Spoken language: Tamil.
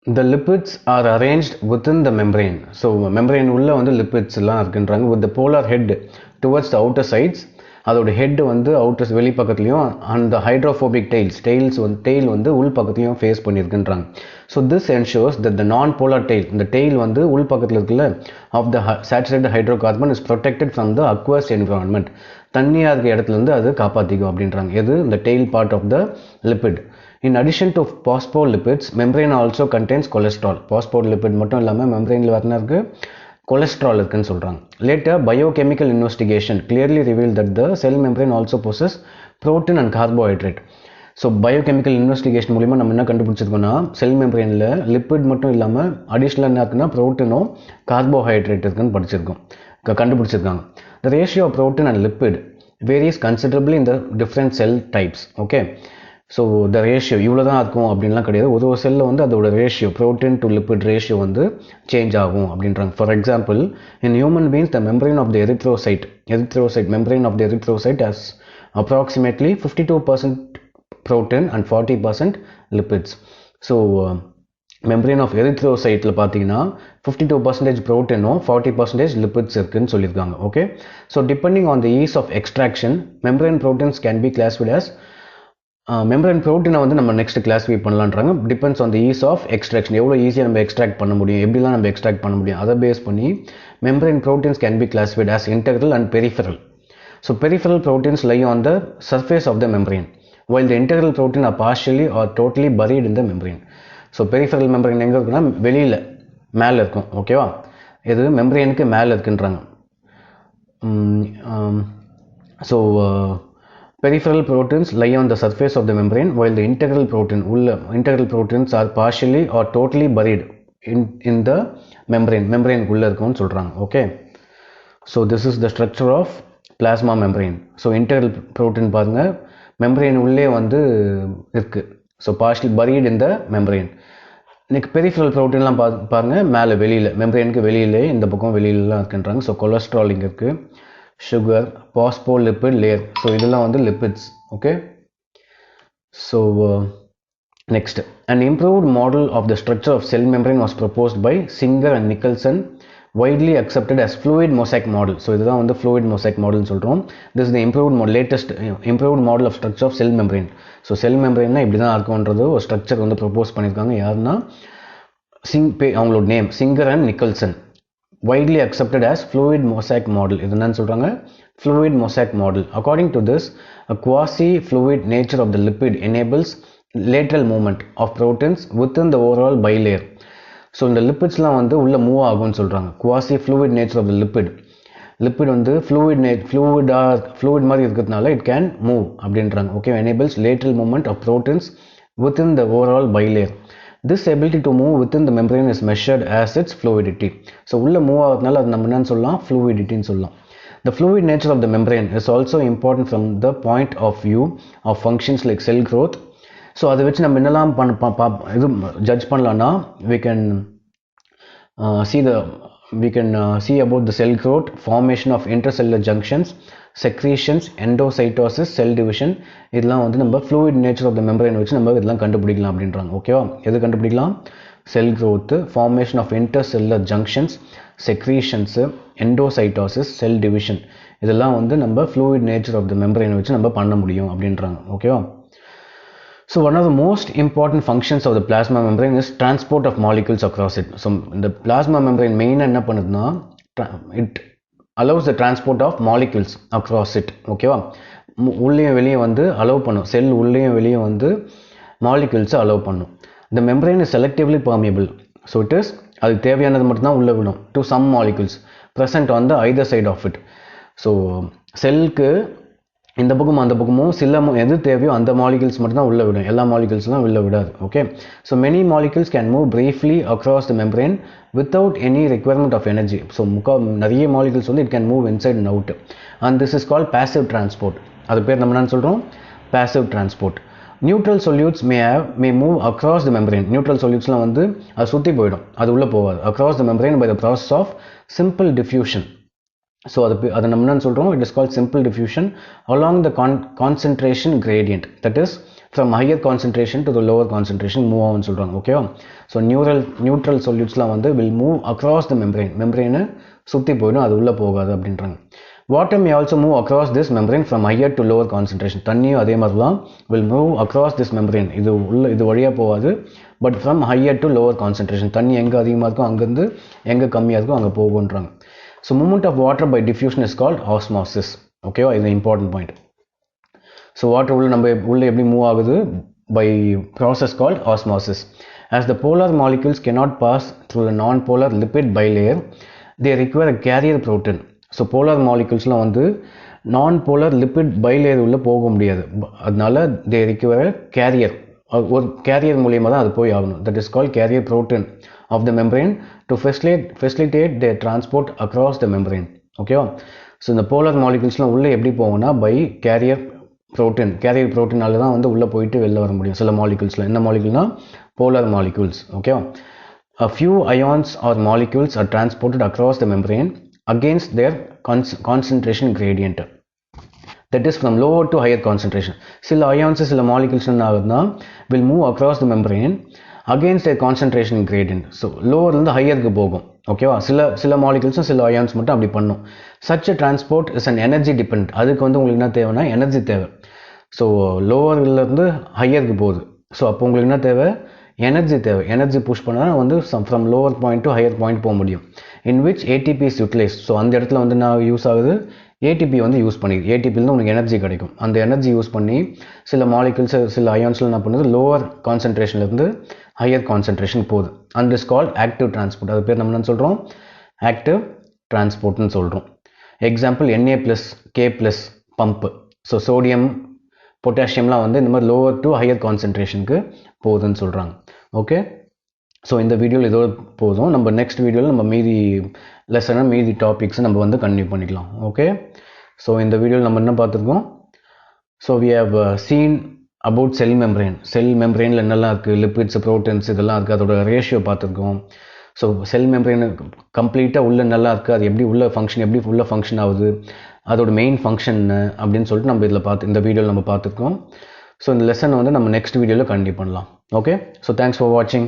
The lipids are arranged within the membrane. So membrane உள்ள வந்து lipids எல்லாம் இருக்குன்றாங்க with the polar head towards the outer sides. அதோட head வந்து outer வெளி பக்கத்துலயும் and the hydrophobic tail வந்து உள் பக்கத்துலயும் face பண்ணிருக்குன்றாங்க. So this ensures that the non-polar tail, the tail வந்து உள் பக்கத்துல இருக்குல்ல of the saturated hydrocarbon is protected from the aqueous environment. தண்ணியா இருக்க இடத்துல இருந்து அது காப்பாத்திக்கும் அப்படின்றாங்க. இது the tail part of the lipid. In addition to phospholipids, membrane also contains cholesterol. Phospholipid மட்டும் இல்லாம membraneல வரன இருக்கு cholesterol இருக்குன்னு சொல்றாங்க. Later, biochemical investigation clearly revealed that the cell membrane also possesses protein and carbohydrate. So biochemical investigation மூலமா நம்ம என்ன கண்டுபிடிச்சிருக்கோம்னா செல் மெம்பரேன்ல லிப்பிட் மட்டும் இல்லாம அடிஷனலா என்ன இருக்குன்னா புரோட்டீனும் கார்போஹைட்ரேட் இருக்குன்னு கண்டுபிடிச்சிருக்காங்க. The ratio of protein and lipid varies considerably in the different cell types. Okay. So the ratio இவ்வளோ தான் இருக்கும் அப்படின்லாம் கிடையாது. ஒரு செல்லில் வந்து அதோட ratio protein to lipid ratio வந்து சேஞ்ச் ஆகும் அப்படின்றாங்க. For example in human beings the membrane of the erythrocyte membrane of the erythrocyte has approximately 52% protein and 40% lipids. So membrane of எரித்ரோசைட்டில் பார்த்தீங்கன்னா 52% ப்ரோட்டீனும் 40% லிப்பிட்ஸ் இருக்குன்னு சொல்லியிருக்காங்க. Okay, so depending on the ease of extraction membrane proteins can be classified as membrane ப்ரோட்டீனை வந்து நம்ம நெக்ஸ்ட் கிளாஸிஃபை பண்ணலான்றாங்க. Depends on the ease of extraction, எவ்வளோ ஈஸியாக நம்ம எக்ஸ்ட்ராக்ட் பண்ண முடியும், எப்படிலாம் நம்ம எக்ஸ்ட்ராக்ட் பண்ண முடியும், அதை பேஸ் பண்ணி membrane proteins can B classified as integral and peripheral. So peripheral proteins lie on the surface of the membrane, while the integral protein are partially or totally buried in the membrane. So peripheral membrane எங்கே இருக்குன்னா வெளியில் மேலே இருக்கும். ஓகேவா, இது மெம்பரேனுக்கு மேலே இருக்குன்றாங்க. So peripheral proteins lie on the surface of the membrane, while the integral proteins are partially or totally buried in the membrane உள்ள இருக்கும்னு சொல்றாங்க. Okay, so this is the structure of plasma membrane. so integral protein பாருங்க membrane உள்ளே வந்து இருக்கு, so partially buried in the membrane. next peripheral proteinலாம் பாருங்க மேலே வெளியில membraneக்கு வெளியிலே இந்த பக்கம் வெளியிலலாம் இருக்குன்றாங்க. so cholesterol இங்க இருக்கு, sugar, phospholipid layer. so இதெல்லாம் வந்து lipids. okay, so next, an improved model of the structure of cell membrane was proposed by Singer and Nicholson, widely accepted as fluid mosaic model. so இதுதான் வந்து fluid mosaic model னு சொல்றோம். this is the latest improved model of structure of cell membrane. so cell membrane இப்படி தான் இருக்கும்ன்றது ஒரு ஸ்ட்ரக்சர் வந்து ப்ரோபோஸ் பண்ணிருக்காங்க. யாருன்னா அவங்களோட name Singer and Nicholson, widely accepted as fluid mosaic model. இது என்னன்னு சொல்றாங்க, fluid mosaic model. according to this, a quasi fluid nature of the lipid enables lateral movement of proteins within the overall bilayer. so இந்த lipidsலாம் வந்து உள்ள மூவ் ஆகும்னு சொல்றாங்க. quasi fluid nature of the lipid வந்து fluid மாதிரி இருக்கிறதுனால it can move அப்படின்றாங்க. okay, enables lateral movement of proteins within the overall bilayer. This ability to move within the membrane is measured as its fluidity. so உள்ள மூவ் ஆகிறதுனால அது நம்ம என்னன்னு சொல்லலாம், fluidity ன்னு சொல்லலாம். The fluid nature of the membrane is also important from the point of view of functions like cell growth. so அதை வச்சு நம்ம என்னெல்லாம் இது ஜட்ஜ் பண்ணலாம்னா we can see about the cell growth, formation of intercellular junctions, secretions, endocytosis, cell division. இதெல்லாம் வந்து நம்ம fluid nature of the membrane வச்சு நம்ம இதெல்லாம் கண்டுபிடிக்கலாம் அப்படின்றாங்க. ஓகேவா, எது கண்டுபிடிக்கலாம், cell growth, formation of intercellular junctions, secretions, endocytosis, cell division. இதெல்லாம் வந்து நம்ம fluid nature of the membrane வச்சு நம்ம பண்ண முடியும் அப்படின்றாங்க. ஓகேவா, so one of the most important functions of the plasma membrane is transport of molecules across it. so the plasma membrane main என்ன பண்ணுதுன்னா it allows the transport of molecules across it. ஓகேவா, உள்ளேயும் வெளியே வந்து அலோவ் பண்ணும், செல் உள்ளேயும் வெளியே வந்து மாலிக்யூல்ஸை அலோவ் பண்ணும். the membrane is selectively permeable, so it is அது தேவையானது மட்டும்தான் உள்ள விடும் to some molecules present on the either side of it. so செல்லுக்கு இந்த பக்கம் அந்த பக்கமும் சில எது தேவையோ அந்த மாலிகூல்ஸ் மட்டும் தான் உள்ள விடும், எல்லா மாலிகூல்ஸ்லாம் உள்ள விடாது. Okay, so many molecules can move freely across the membrane without any requirement of energy. So நிறைய மாலிகூல்ஸ் வந்து it can move inside and out, and this is called passive transport. அது பேர் நம்ம என்ன சொல்கிறோம், passive transport. Neutral solutes may move across the membrane. நியூட்ரல் சொல்யூட்ஸ்லாம் வந்து அது சுற்றி போயிடும், அது உள்ளே போகாது. Across the membrane by the process of simple diffusion. So அதை நம்ம என்ன சொல்கிறோம், it is called simple diffusion along the concentration gradient, that is from higher concentration to the lower concentration move ஆகும்னு சொல்கிறாங்க. ஓகேவா? ஸோ நியூட்ரல் சொல்யூட்ஸ்லாம் வந்து will move across the membrane சுற்றி போயிடும், அது உள்ளே போகாது அப்படின்றாங்க. Water may also move across this membrane from higher to lower concentration. தண்ணியும் அதே மாதிரி தான் will move across this membrane. இது வழியாக போகாது, but from higher to lower concentration. தண்ணி எங்கே அதிகமாக இருக்கோ அங்கேருந்து எங்கே கம்மியாக இருக்கோ அங்கே போகுன்றாங்க. So movement of water by diffusion is called osmosis. ஓகேவா? இது இம்பார்ட்டன்ட் பாயிண்ட். ஸோ வாட்டர் உள்ளே எப்படி மூவ் ஆகுது? by process called osmosis. As the polar molecules cannot pass through the non-polar lipid bilayer, they require a carrier protein. So polar மாலிகுல்ஸ்லாம் வந்து நான்-போலார் லிப்பிட் பைலேயர் உள்ளே போக முடியாது, அதனால தே ரிக்வயர் கேரியர். ஒரு கேரியர் மூலியமாக தான் அது போய் ஆகணும். That is called carrier protein of the membrane to facilitate the transport across the membrane. ஓகேவா? ஸோ இந்த போலார் மாலிகுல்ஸ்லாம் உள்ளே எப்படி போகும்னா பை கேரியர் ப்ரோட்டீனால தான் வந்து உள்ளே போயிட்டு வெளில வர முடியும் சில மாலிகுல்ஸில். என்ன மாலிகுல்னா போலார் மாலிகுல்ஸ். ஓகேவா? A few ions or molecules are transported across the membrane against their concentration gradient, that is from lower to higher concentration. சில ions சில molecules என்ன ஆகுதுன்னா will move across the membrane against their concentration gradient. So லோவர்லேருந்து ஹையருக்கு போகும். ஓகேவா? சில மாலிகுல்ஸும் சில அயான்ஸ் மட்டும் அப்படி பண்ணும். such a transport is an energy dependent. அதுக்கு வந்து உங்களுக்கு என்ன தேவைன்னா எனர்ஜி தேவை. ஸோ லோவர்லேருந்து ஹையருக்கு போகுது, ஸோ அப்போ உங்களுக்கு என்ன தேவை? எனர்ஜி தேவை. எனர்ஜி புஷ் பண்ணால் வந்து from lower point to higher point போக முடியும். In which ATP is utilize. So அந்த இடத்துல வந்து நான் யூஸ் ஆகுது, ஏடிபி வந்து யூஸ் பண்ணிடுது. ஏடிபியில் உனக்கு எனர்ஜி கிடைக்கும். அந்த எனர்ஜி யூஸ் பண்ணி சில மாலிகுல்ஸ் சில அயான்ஸில் என்ன பண்ணுது, லோவர் கான்சன்ட்ரேஷன்லேருந்து ஹையர் கான்சன்ட்ரேஷன் போகுது. And is called active transport. அது பேர் நம்ம என்ன சொல்கிறோம்? ஆக்டிவ் டிரான்ஸ்போர்ட்னு சொல்கிறோம். Example Na+, K+ pump. So sodium பொட்டாசியம்லாம் வந்து இந்த மாதிரி லோவர் டு ஹையர் கான்சன்ட்ரேஷனுக்கு போகுதுன்னு சொல்கிறாங்க. ஓகே, ஸோ இந்த வீடியோவில் இதோட போதும். நம்ம நெக்ஸ்ட் வீடியோவில் நம்ம மீதி லெசனை மீதி டாபிக்ஸை நம்ம வந்து கண்டினியூ பண்ணிக்கலாம். ஓகே, ஸோ இந்த வீடியோவில் நம்ம என்ன பார்த்துருக்கோம்? So we have seen about cell மெம்பரெயினில் என்னெல்லாம் இருக்குது, லிப்பிட்ஸ், ப்ரோட்டீன்ஸ் இதெல்லாம் இருக்குது, அதோட ரேஷியோ பார்த்துருக்கோம். ஸோ செல் மெம்பரெயின் கம்ப்ளீட்டாக உள்ளே நல்லா இருக்குது, அது எப்படி உள்ள ஃபங்க்ஷன் ஆகுது, அதோட மெயின் ஃபங்க்ஷன் அப்படின்னு சொல்லிட்டு நம்ம இந்த வீடியோவில் நம்ம பார்த்துருக்கோம். ஸோ இந்த லெசனை வந்து நம்ம நெக்ஸ்ட் வீடியோவில் கண்டினியூ பண்ணலாம். ஓகே, ஸோ தேங்க்ஸ் ஃபார் வாட்சிங்.